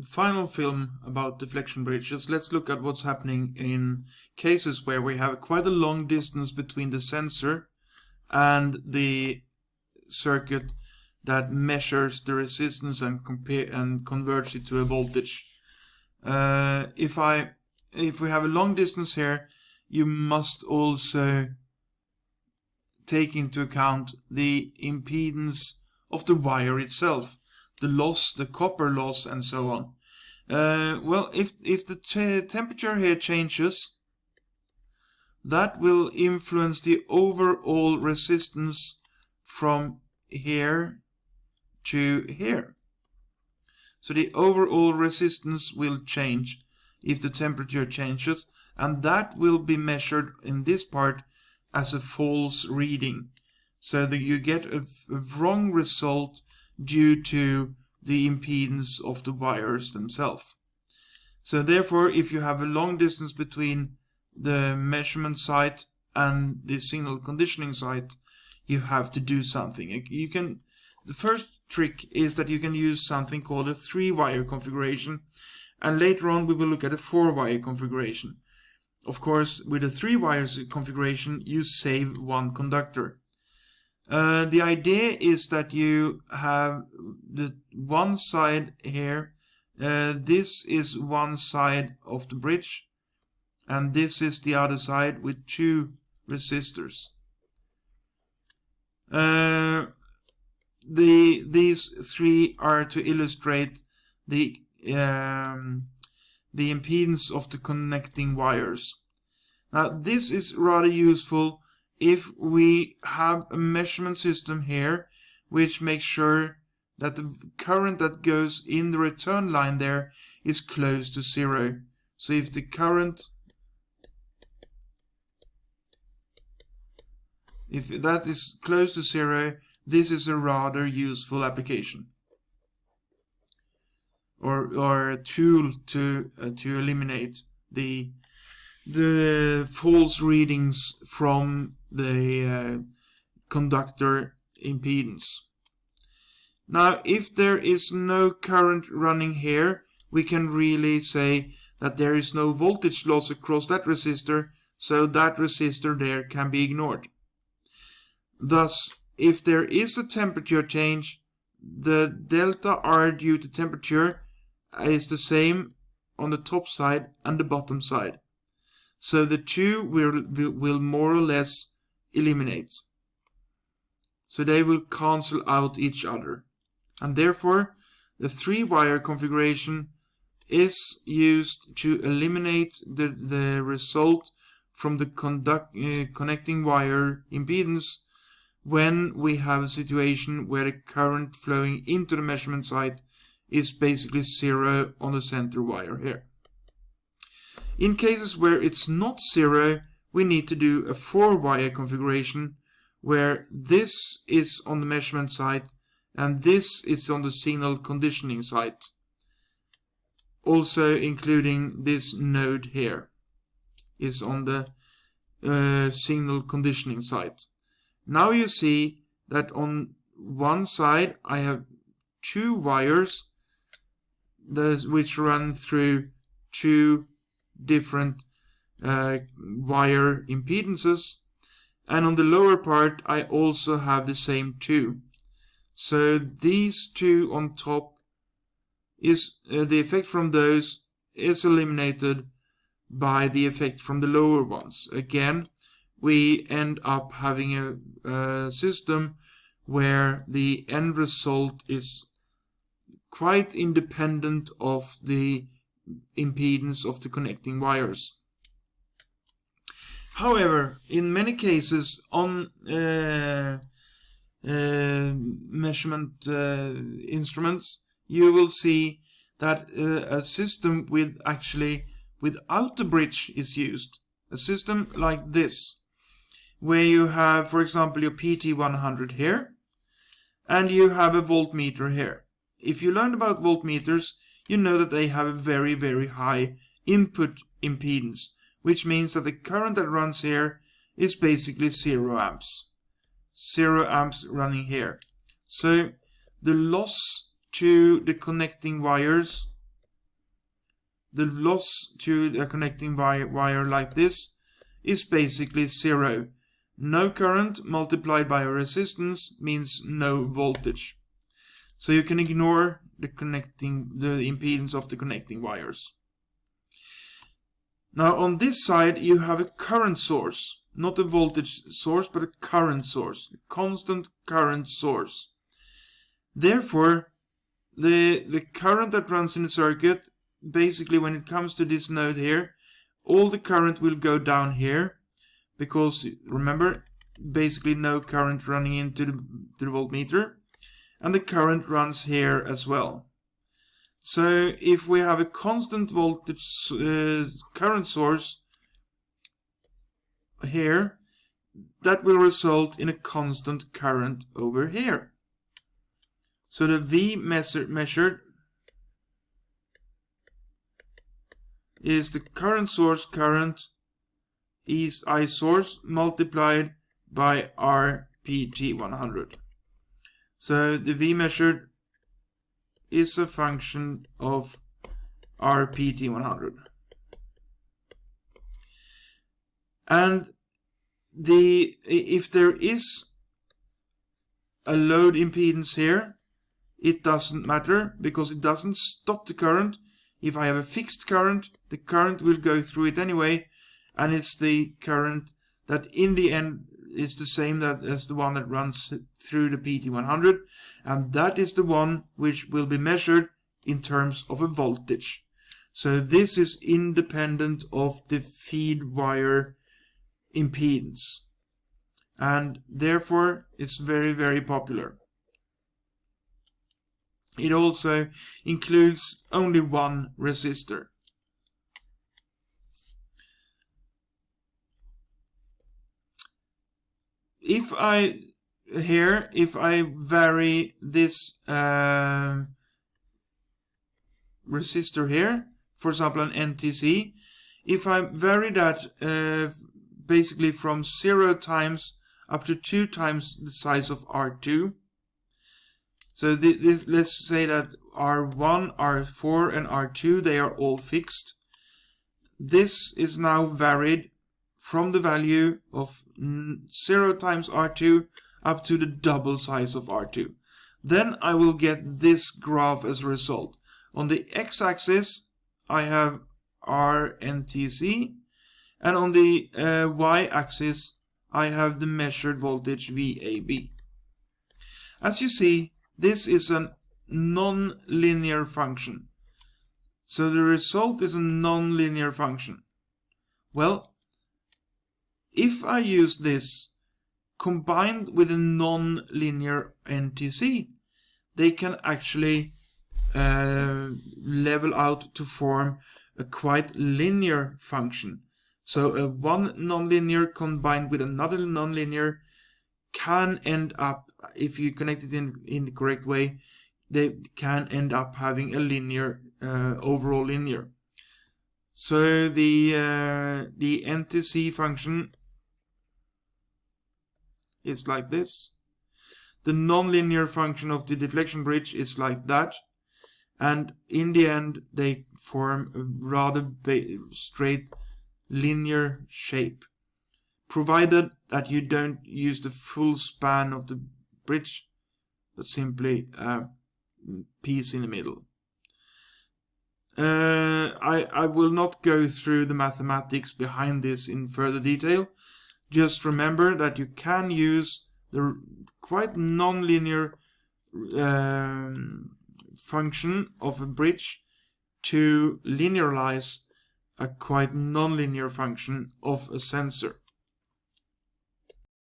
final film about deflection bridges, let's look at what's happening in cases where we have quite a long distance between the sensor and the circuit that measures the resistance and converts it to a voltage. If we have a long distance here, you must also take into account the impedance of the wire itself, the loss, the copper loss, and so on. Well, if the temperature here changes, that will influence the overall resistance from here to here. So the overall resistance will change if the temperature changes, and that will be measured in this part as a false reading, so that you get a wrong result due to the impedance of the wires themselves. So therefore, if you have a long distance between the measurement site and the signal conditioning site, you have to do something. The first trick is that you can use something called a 3-wire configuration, and later on we will look at a 4-wire configuration. Of course, with a 3-wire configuration, you save one conductor. The idea is that you have the one side here. This is one side of the bridge, and this is the other side with 2 resistors. These 3 are to illustrate the impedance of the connecting wires. Now, this is rather useful if we have a measurement system here which makes sure that the current that goes in the return line there is close to 0. So if the current, if that is close to 0, this is a rather useful application or a tool to eliminate the false readings from the conductor impedance. Now, if there is no current running here, we can really say that there is no voltage loss across that resistor, so that resistor there can be ignored. Thus, if there is a temperature change, the delta R due to temperature is the same on the top side and the bottom side. So the 2 will more or less eliminate. So they will cancel out each other. And therefore, the 3-wire configuration is used to eliminate the result from the connecting wire impedance when we have a situation where the current flowing into the measurement site is basically 0 on the center wire here. In cases where it's not 0, we need to do a 4-wire configuration where this is on the measurement site and this is on the signal conditioning site, also including this node here is on the signal conditioning site. Now you see that on one side I have 2 wires which run through 2 different wire impedances, and on the lower part I also have the same 2. So these 2 on top is the effect from those is eliminated by the effect from the lower ones. Again, we end up having a system where the end result is quite independent of the impedance of the connecting wires. However, in many cases on measurement instruments, you will see that a system without the bridge is used. A system like this, where you have, for example, your PT100 here, and you have a voltmeter here. If you learned about voltmeters, you know that they have a very, very high input impedance, which means that the current that runs here is basically 0 amps. 0 amps running here. So the loss to the connecting wires the loss to a connecting wire like this is basically 0. No current multiplied by a resistance means no voltage. So you can ignore the impedance of the connecting wires. Now on this side you have a current source, not a voltage source but a current source, a constant current source. Therefore the current that runs in the circuit, basically when it comes to this node here, all the current will go down here, because remember, basically no current running into the voltmeter, and the current runs here as well. So if we have a constant voltage current source here, that will result in a constant current over here. So the V measured is the current source current is I source multiplied by RPT100. So the V measured is a function of RPT100. And if there is a load impedance here, it doesn't matter, because it doesn't stop the current. If I have a fixed current, the current will go through it anyway, and it's the current that in the end is the same as the one that runs through the PT100, and that is the one which will be measured in terms of a voltage. So this is independent of the feed wire impedance, and therefore it's very, very popular. It also includes only one resistor. If I vary this resistor here, for example an NTC, if I vary that basically from 0 times up to 2 times the size of R2, so let's say that R1, R4 and R2, they are all fixed. This is now varied from the value of 0 times R2 up to the double size of R2. Then I will get this graph as a result. On the x-axis I have RNTC, and on the y-axis I have the measured voltage VAB. As you see, this is a non-linear function. So the result is a non-linear function. Well, if I use this combined with a non-linear NTC, they can actually level out to form a quite linear function. So one non-linear combined with another non-linear can end up, if you connect it in the correct way, they can end up having a linear, overall linear. So the NTC function is like this. The nonlinear function of the deflection bridge is like that. And in the end, they form a rather straight linear shape, provided that you don't use the full span of the bridge, but simply a piece in the middle. I will not go through the mathematics behind this in further detail. Just remember that you can use the quite non-linear function of a bridge to linearize a quite non-linear function of a sensor.